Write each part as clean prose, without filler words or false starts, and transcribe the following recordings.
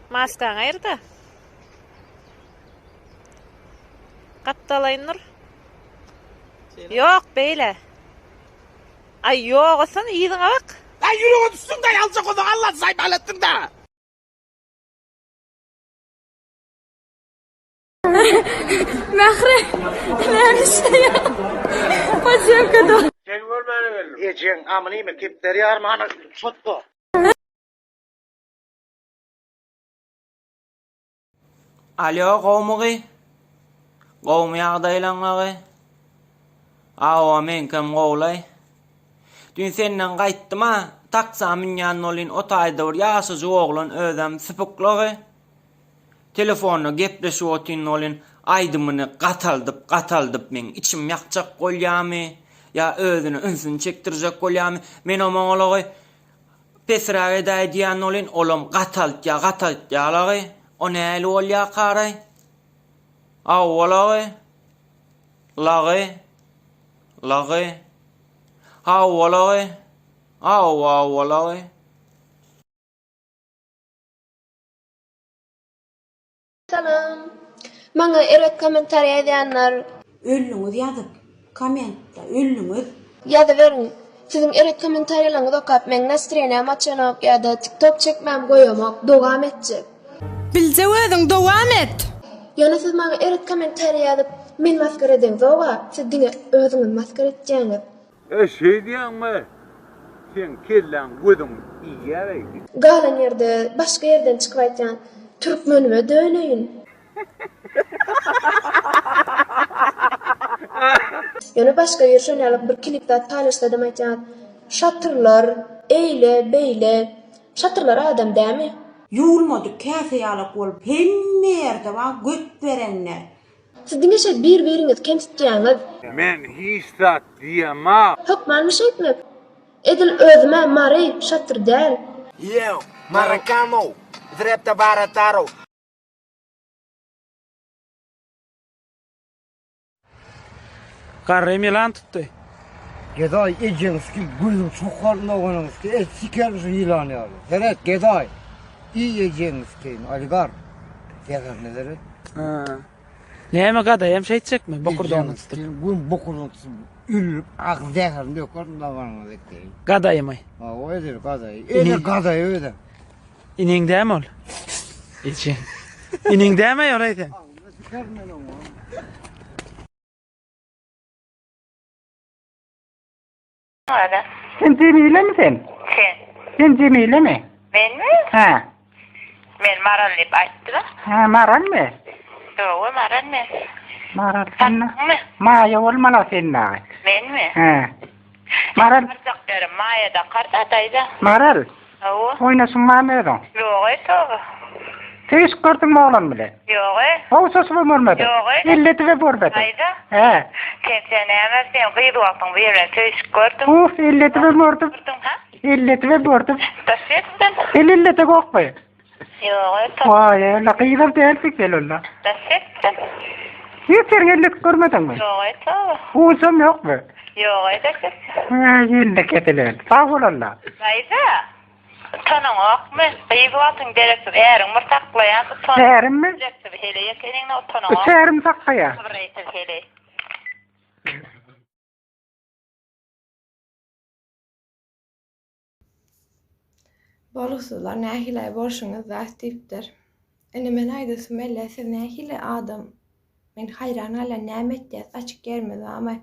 Maskan ayırda. Kattalayın Nur. Yok beyle. Ay yok olsan iyidin bak. Lan yürü düşsün de yalacak onu Allah saymalettin de. Mahre, nerede ya? Pacım kadar. Sen görmeyene geldim. Yiyeceğin amını yeme kipleri yarmağını çottu. Alo qowmugy. Qowmy ýagdaýlaňlagy. Awa men kim gowlay. Dün senden gaýtdym-a, taksamyn ýanolyn otaýda bir ýaşaja oglan özüm sypyklagy. Telefonu gepleşip otyn olyn aýdymyny gataldyp men içim ýakjak bolýarmy? Ya özüni ünsün çektirjek bolýarmy? Men omaňlagy pesraga daýdýan olyn olam gataltýalagy. O näli bolýar qaray? Awwalagy. Lagy. Awwalagy. Awwalagy. Salam. Maňa erek kommentariýa edýänler Öllüňiz ýazyp, kommentda öllüňiz. ýazyberin. Siziň erek kommentariýalaryňyzy okap meň nastroýenýam açanyp ýa-da TikTok çekmem goýamak dowam etjek. Bilje özüň dowam et. Ýöne siz maňa erek kommentariýa ýazyp men maskara edýän zoga, siz diňe özüňiz maskara etjäňiz. Şey diýen mi? Sen kellen gözüň iýere. Galan ýerde, başga ýerden çykyp aýtýan türkmenime döneýin. Ýöne başga ýerşenýärlik bir klipde talaşdym aýtýan şatyrlar, eýle, beýle. Şatyrlar adam dämi? Ýulmady käse ýalyp bolup hemme ýerde wa göt berenler. Siz diňe şeýle bir-biriňiz kemsitýäňiz. Men hiç zat diyemem. Hökmanlyş etmek. Edil özüme mari şatyr däl. Yo, Maracamo. Drepta barataro. Garrym ýalan tutdy. Geday ejengski gülüm çokarna oğlanski sikermiş ilan ýaly. Seret geday. İyi ejengski aligar. Ýagar neleri? Ha. Näme gada hem şey çekme bokurdağını tutdy. Gün bokurdağını tutdy. Ülüp ağzähärni ýokarynda barňa dekdi. Gadaýmy. Ha, o edir gaday. Edir gaday öýde. Iniň däme ol. İçin. Iniň däme ýolaýdy. Sen Cemile misin? Sen Cemile mi? Ben mi? Ha. Men Maral dip aýtdylar. Ha, Maral mi? Yok, Maral mi? Maral sen. Mi? Maya olmalı sen de. Men mi? Ha. Maral. Maral Maya'da kartatayda. Maral. Owo. Oynasın var mı edin? Yok, toga. Sen hiç gördün mü oğlan bile? Yok. O sözü mü görmedin? Yok. İlleti ve görmedin. Ayda. He. Sen hemen sen gıydı vaktın bir yere tüys gördün. Uf, illeti ve gördüm. Gördün ha? İlleti ve gördüm. Tassettin. İlleti kokmuyor. Yok, toga. Vay, la kıyıdır değil fikir ola. Tassettin. Hiç sen illet görmedin mi? Yok, toga. Uzun yok mu? Yok, tassettin. Ha, yine ketiler. Sağ ol Allah. Ayda. Tonun ok mu? Gıydı vaktın direksiz erin mırtaklayan ton. Serim mi? Direksiz hele yekenin o tonun ok. Serim sakaya. Sabraytır hele. Boluksular nähile borşuňyz zat diýipdir. Ene men aýdysym elle siz nähile adam. Men hayran ala näme etdiýäs açyk gelmedi ama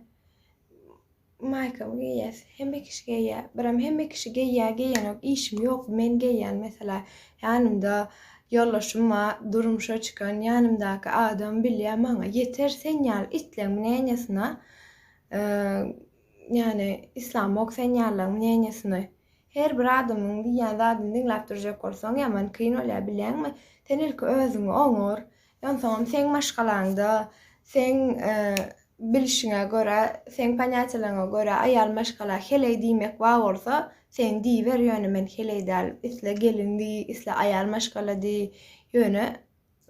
maýkam geýäs. Hemme kişi geýär. Biram hemme kişi geýän işim ýok. Men geýän mesela ýanymda ýollaşyma durmuşa çykan ýanymdaky adam bilýär maňa yeter seňal itleň näňesine ýani islam ok seňallar näňesine her bir adamyň diýen zadyny dinläp durjak bolsaň ýaman kyn bolýar bilýärmi? Sen ilki özüňi oňur, ýa-da sen maşgalaňda, sen bilişiňe görä, sen panyatlaryňa görä aýal maşgala helej diýmek bar bolsa, sen diýber ýöne men helej däl, isle gelindi, isle aýal maşgala diýi ýöne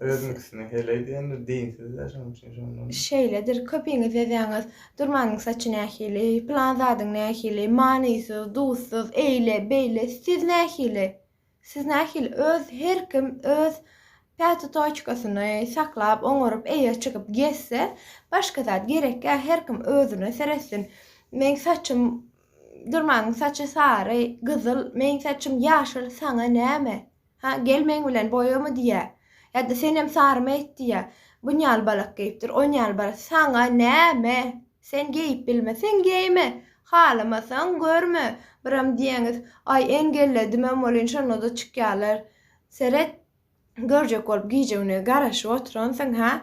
Özüňkisini hele diýende diňsiz ýaşamışyň. Şeýledir, köpüňiz ýazýaňyz, durmanyň saçy nähili, plan zadyň nähili, manysyz, dussyz, eýle, beýle, siz nähili? Siz nähil her kim öz päti toçkasyny saklap, oňorup eýe çykyp getse, başga zat gerek ya, her kim özüne seretsin. Men saçım durmaň saçy sary, gyzyl, men saçym ýaşyl, saňa näme? Ha, gelmeň bilen boýamy diýe. Ýa-da senem sarmy et diýe. Bu ýal balak geyipdir, o ýal balak saňa näme? Sen geyip bilmesen geyme. Halamasan görme. Biram diýeňiz, ay engelledim hem bolyn şonu da çykýarlar. Seret görjek bolup giýjegine garaşyp oturansaň ha?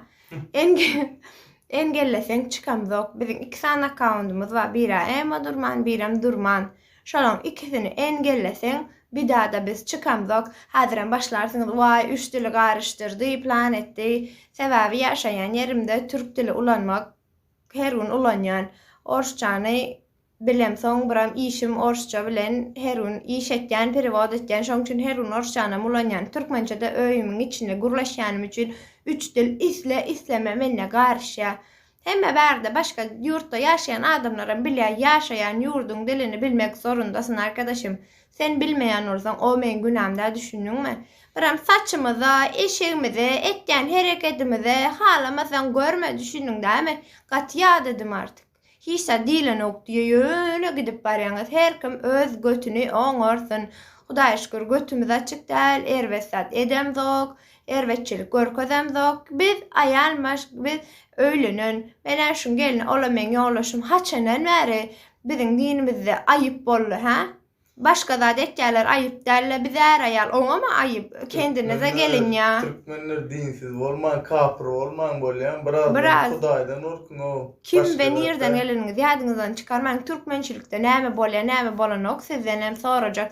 Engellesen çıkamzok. Bizim 2 tane account'umuz var. Biri Ema Durman, biri Durman. Şolong ikisini engellesen bir daha da biz çıkamzok. Hazıran başlarsınız, vay 3 dili garıştırdı, plan etdi. Sebebi yaşayan yerimde Türk dili ulanmak, her gün ulanyan. Orsçany bilem soň biram işim orsça bilen her gün iş etken, perewod etken, şoň üçin her gün orsçana ulanyan. Türkmençede öýümiň içinde gurlaşýanym üçin 3 dil isleme menne garşa. Hemme berde başka yurtta yaşayan adamlara bile yaşayan yurdun dilini bilmek zorundasın arkadaşım. Sen bilmeyen olsan o men günahımda düşündünmü? Biram saçımıza, eşeğimize, etken hareketimize halamasan görme düşündün değil mi? Katya dedim artık. Hiçse dilen ok diye yöne gidip baryanız. Her kim öz götünü oňorsun. Hudaý şükür götümüz açık değil, ervesat edemzok. Ervetçilik görkezemzok. Biz ayalmaş, biz öýlenen. Mene şun gelin olamen ýollaşym haçanan bäri biziň dinimizde ayıp boldy ha? Başga zat etýärler ayıp derler, bizär ayal oňa mı ayıp? Kendinize gelin ya. Türkmenler dinsiz bolman, kapır bolman bolýan, Biraz. Hudaýdan orkun o. Kim we nerden geliniňiz ýadyňyzdan çykarmaň. Türkmençilikde näme bolýar, näme bolanok sizden hem sorajak.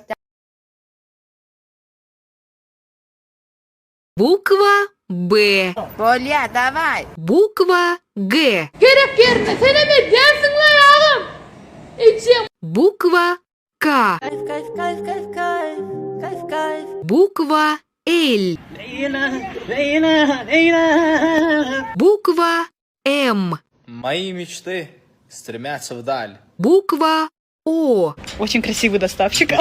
Буква Б. Bolya, davay. Буква Г. Gerek yerine sen eme dersin la yağım. İçim. Буква К. Буква Л. Буква М. Мои мечты стремятся вдаль. Буква О. Очень красивый доставщик.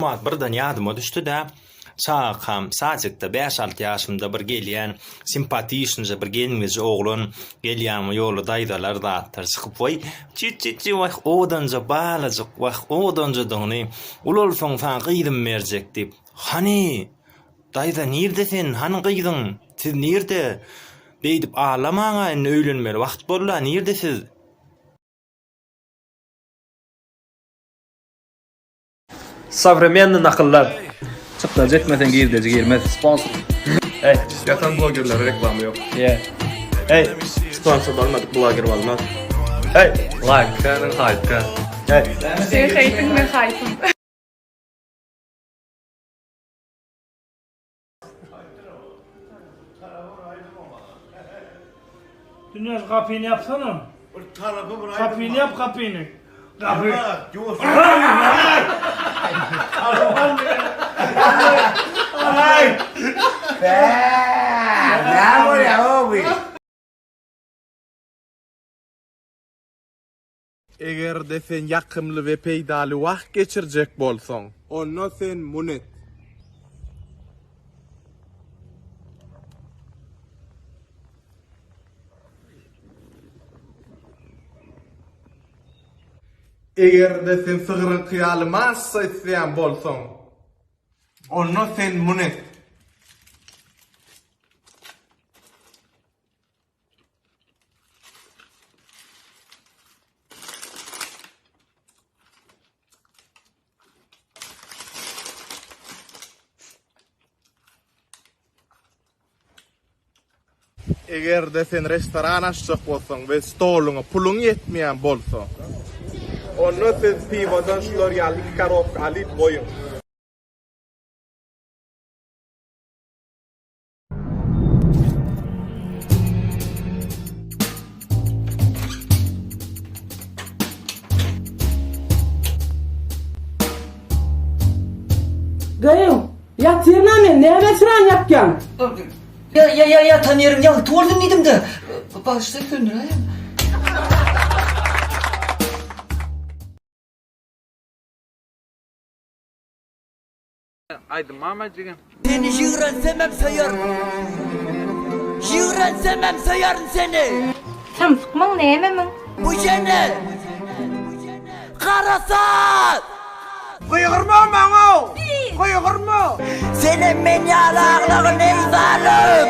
Birden ýadyma düşdi-de, sağam, sazykda 5-6 ýaşymda bir gelýän, simpatiyşynja bir gelmezi oglan gelýän ýoly daýdalar zatlar çykyp boy. Çi wak odanja balajyk wak odanja dony ulul soň fan gyýdym merjek diýip. Hani daýda nerdesin? Hani gyýdyň? Siz nerde? Beýdip ağlamaňa öýlenmeli wagt bollar, nerdesiz? Современный nakıllar. Çıktı çekmesen girdi, girmez. Sponsor. Hey, Yatan blogerlere reklamı yok. Yeah. Hey, sponsor olmadık blogger olmaz. Hey, like, kanın hype. Hey. Sen haytın ben haytım. Dünya kapını yapsana. Kapını yap kapını. Kapı. Eger de sen yakımlı we peýdaly wagt geçirjek bolsaň, onda sen munet. Eger de sen sygyryň kyýaly massa isleýän bolsaň, onda sen munet. Eger de sen restoran açjak bolsaň we stoluňa puluň ýetmeýän bolsa, onda sen piwadan şular ýaly karop alyp goýun. Gayım, ya tırnağını nerede sıran yapken? Ya tanıyorum ya tuvaletim dedim de. Başta gönül ayım. Aydın mamacığım. Seni jığrensemem sayarım. Jığrensemem sayarım seni. Samsıkmaň nämemin? Bu jene. Karasat. Kıyırma bana. Kıyırma. Senin men yalağlığın eyzalı.